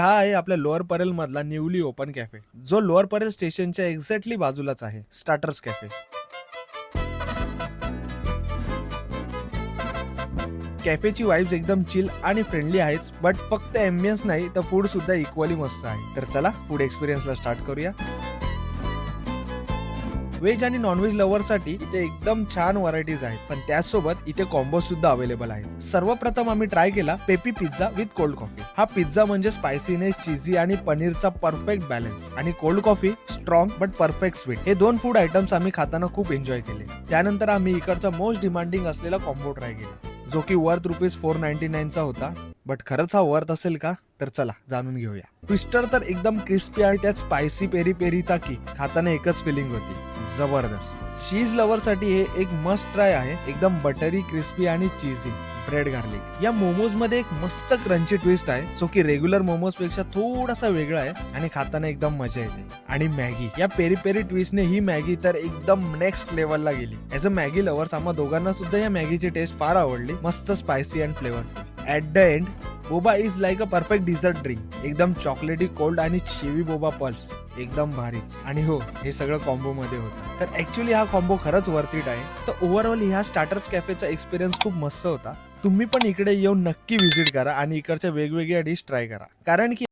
हा आहे आपल्या लोअर परेल मधला न्यूली ओपन कॅफे, जो लोअर परेल स्टेशनच्या एक्झॅक्टली बाजूलाच आहे. Starters cafe. कॅफेची वाइब्स एकदम चिल आणि फ्रेंडली आहेच, बट फक्त एम्बियन्स नाही तर फूड सुद्धा इक्वली मस्त आहे. तर चला फूड एक्सपिरियन्सला स्टार्ट करूया. व्हेज आणि नॉनव्हेज लव्हरसाठी इथे एकदम छान व्हरायटीज आहेत, पण त्याचसोबत इथे कॉम्बो सुद्धा अवेलेबल आहेत. सर्वप्रथम आम्ही ट्राय केला peppy pizza with cold coffee. हा पिझ्झा म्हणजे स्पायसीनेस, चीझी आणि पनीरचा परफेक्ट बॅलन्स, आणि cold coffee strong but perfect sweet. हे दोन फूड आयटम्स आम्ही खाताना खूप एन्जॉय केले. त्यानंतर आम्ही इकडचा मोस्ट डिमांडिंग असलेला कॉम्बो ट्राय केला, जो की वर्थ ₹499 चा होता. बट खरंच हा वर्थ असेल का? तर चला जाणून घेऊया. ट्विस्टर तर एकदम क्रिस्पी आणि त्यात स्पायसी पेरी पेरीचा किक खाताना एकच फिलिंग होती, जबरदस्त. चीज लवर साठी हे एक मस्ट ट्राय आहे. एकदम बटरी, क्रिस्पी आणि चीझी ब्रेड गार्लिक. या मोमोज मध्ये एक मस्त क्रंची ट्विस्ट आहे, जो की रेग्युलर मोमोज पेक्षा थोडासा वेगळा आहे आणि खाताना एकदम मजा येते. आणि मॅगी, या पेरी पेरी ट्विस्टने ही मॅगी तर एकदम नेक्स्ट लेवलला गेली. ॲज अ मॅगी लवर्स आम्हा दोघांना सुद्धा या मॅगीची टेस्ट फार आवडली. मस्त spicy and flavourful. At the end Boba is like a perfect dessert drink. एकदम चॉकलेटी, कोल्ड आणि शेवी बोबा पल्स एकदम भारीच. आणि हो, हे सगळं कॉम्बो मध्ये होतं. तर ऍक्च्युली हा कॉम्बो खरंच वर्थ इट आहे. तर ओव्हरऑल ह्या स्टार्टर्स कॅफेचा एक्सपिरियन्स खूप मस्त होता. तुम्ही पण इकडे येऊन नक्की व्हिजिट करा आणि इकडच्या वेगवेगळ्या डिश ट्राय करा, कारण की